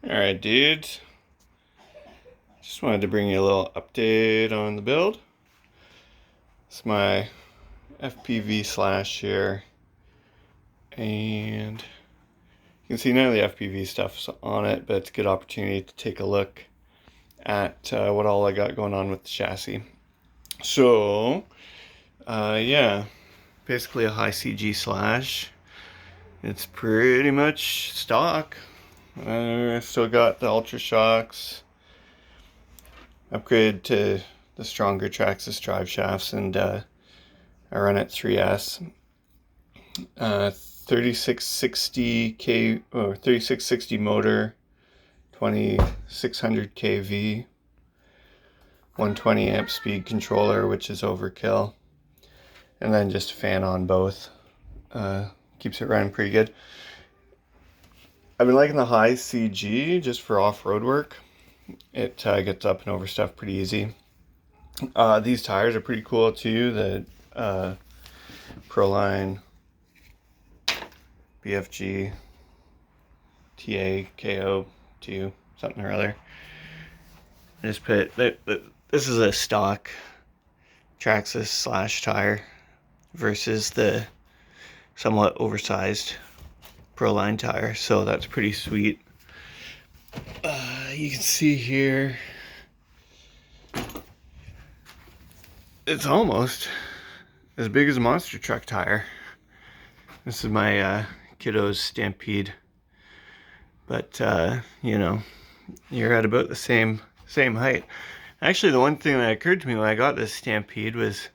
Alright, dudes. Just wanted to bring you a little update on the build. It's my FPV slash here. And you can see none of the FPV stuff's on it, but it's a good opportunity to take a look at what all I got going on with the chassis. So, yeah, basically a high CG slash. It's pretty much stock. Still got the Ultra Shocks, upgrade to the stronger traxxas drive shafts, and I run at 3S. 3660K or 3660 motor, 2600 kV, 120 amp speed controller, which is overkill, and then just a fan on both. Keeps it running pretty good. I've been liking the high CG just for off-road work. It gets up and over stuff pretty easy. These tires are pretty cool too. The Proline BFG TAKO2 something or other. I just put this is a stock traxxas slash tire versus the somewhat oversized Proline tire, so that's pretty sweet. You can see here it's almost as big as a monster truck tire. This is my kiddo's Stampede, but you know, you're at about the same height. Actually, the one thing that occurred to me when I got this Stampede was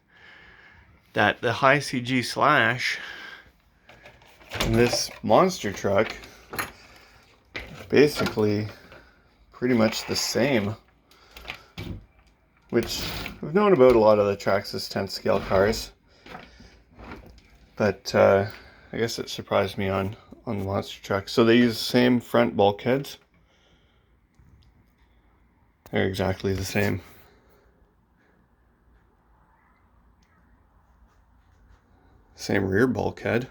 that the high CG slash and this monster truck basically pretty much the same, which I've known about a lot of the traxxas 10th scale cars, but I guess it surprised me on the monster truck. So they use the same front bulkheads. They're exactly the same. Same rear bulkhead.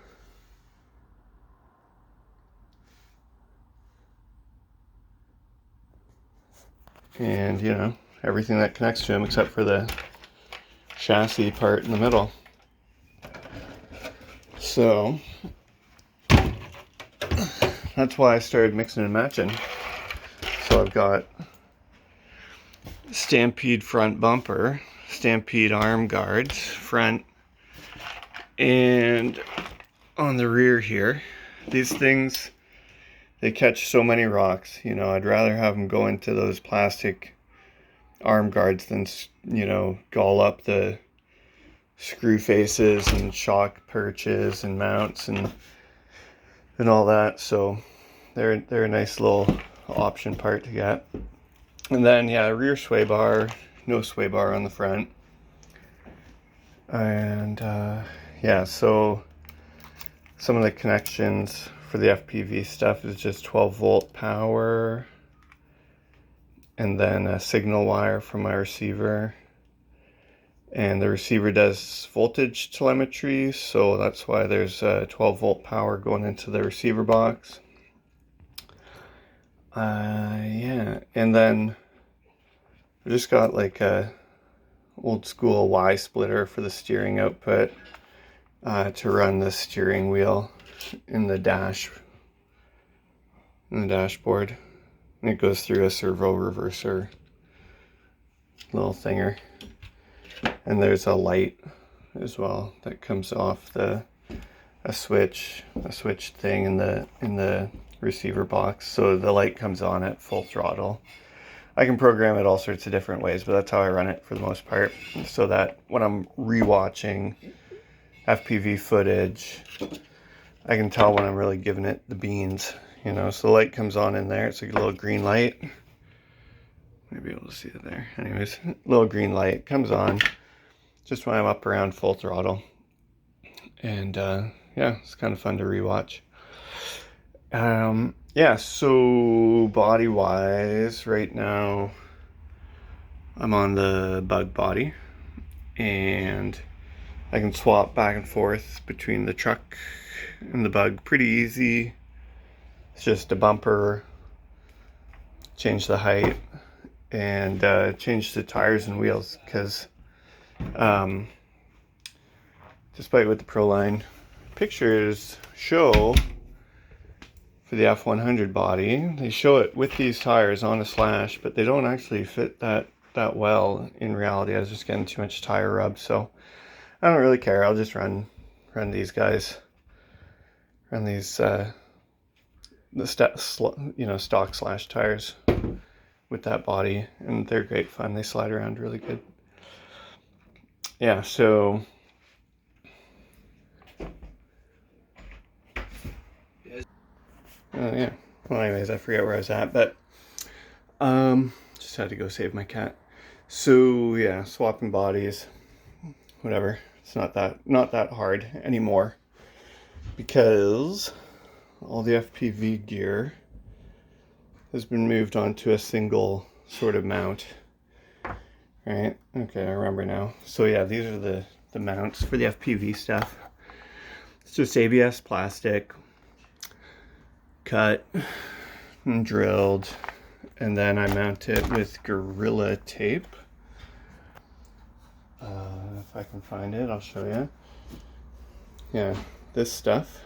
And, you know, everything that connects to them except for the chassis part in the middle. So that's why I started mixing and matching. So I've got Stampede front bumper, Stampede arm guards front, and on the rear here, these things, they catch so many rocks. You know, I'd rather have them go into those plastic arm guards than, you know, gall up the screw faces and shock perches and mounts and all that. So they're a nice little option part to get. And then, yeah, rear sway bar, no sway bar on the front. And yeah, so some of the connections for the FPV stuff is just 12 volt power, and then a signal wire from my receiver. And the receiver does voltage telemetry, so that's why there's 12 volt power going into the receiver box. Yeah, and then I just got like a old school Y splitter for the steering output to run the steering wheel in the dashboard. And it goes through a servo reverser little thinger. And there's a light as well that comes off a switch thing in the receiver box. So the light comes on at full throttle. I can program it all sorts of different ways, but that's how I run it for the most part. So that when I'm rewatching FPV footage, I can tell when I'm really giving it the beans, you know. So the light comes on in there. It's like a little green light. Maybe able to see it there. Anyways, little green light comes on just when I'm up around full throttle. And yeah, it's kind of fun to rewatch. Yeah, so body wise, right now I'm on the bug body, and I can swap back and forth between the truck and the bug pretty easy. It's just a bumper, change the height, and change the tires and wheels, because despite what the Proline pictures show for the F100 body, they show it with these tires on a slash, but they don't actually fit that well in reality. I was just getting too much tire rub, so I don't really care. I'll just run these guys, run these stock slash tires with that body, and they're great fun. They slide around really good. Yeah, so yeah. Well, anyways, I forget where I was at, but just had to go save my cat. So yeah, swapping bodies, whatever. It's not that hard anymore, because all the FPV gear has been moved onto a single sort of mount. Right? Okay, I remember now. So yeah, these are the mounts for the FPV stuff. It's just ABS plastic, cut and drilled, and then I mount it with Gorilla tape. If I can find it, I'll show you. Yeah, this stuff,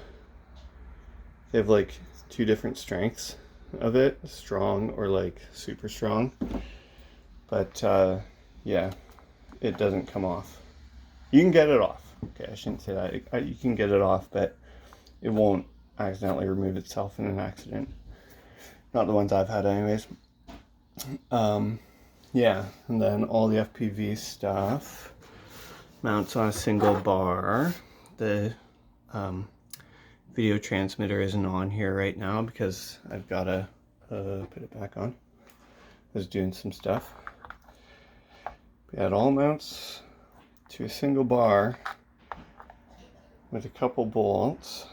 they have like 2 different strengths of it, strong or like super strong, but yeah, it doesn't come off. You can get it off. Okay, I shouldn't say that. You can get it off, but it won't accidentally remove itself in an accident. Not the ones I've had anyways. Yeah, and then all the FPV stuff mounts on a single bar. The video transmitter isn't on here right now because I've got to put it back on. I was doing some stuff. Yeah, it all mounts to a single bar with a couple bolts,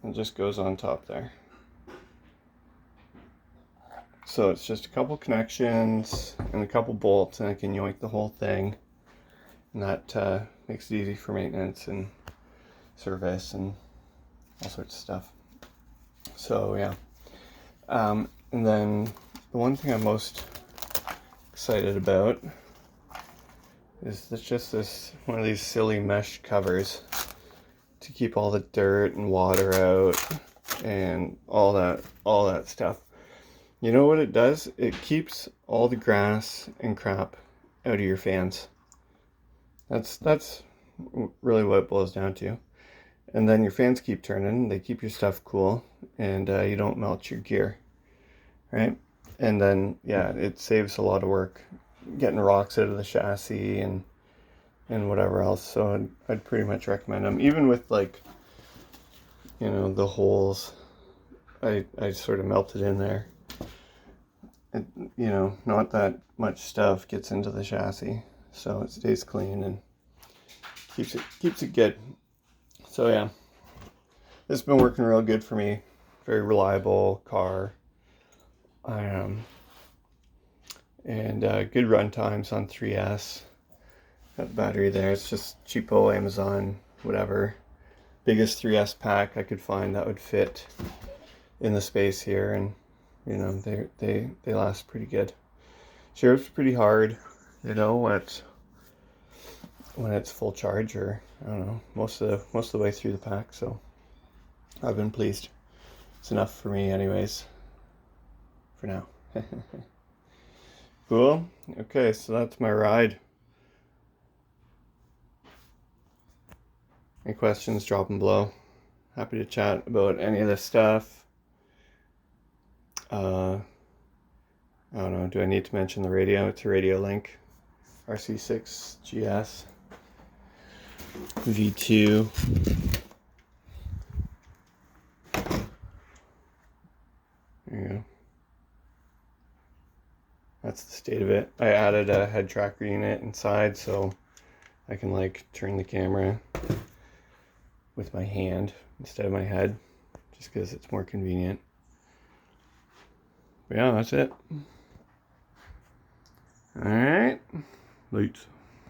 and just goes on top there. So it's just a couple connections and a couple bolts, and I can yoink the whole thing, and that makes it easy for maintenance and service and all sorts of stuff. So yeah, and then the one thing I'm most excited about is just this one of these silly mesh covers to keep all the dirt and water out and all that stuff. You know what it does? It keeps all the grass and crap out of your fans. That's really what it boils down to. And then your fans keep turning, they keep your stuff cool, and you don't melt your gear, right? And then, yeah, it saves a lot of work getting rocks out of the chassis and whatever else. So I'd pretty much recommend them. Even with, like, you know, the holes, I sort of melted in there. It, you know, not that much stuff gets into the chassis, so it stays clean and keeps it good. So yeah, this has been working real good for me. Very reliable car, and good run times on 3S. Got the battery there. It's just cheapo Amazon, whatever. Biggest 3S pack I could find that would fit in the space here, and you know, they last pretty good. Sheriff's pretty hard, you know, when it's full charge, or I don't know, most of the way through the pack. So I've been pleased. It's enough for me anyways, for now. Cool. Okay, so that's my ride. Any questions, drop them below. Happy to chat about any of this stuff. I don't know, do I need to mention the radio? It's a Radio Link RC6 GS V2. There you go. That's the state of it. I added a head tracker unit inside, so I can like turn the camera with my hand instead of my head, just because it's more convenient. But yeah, that's it. All right, lights.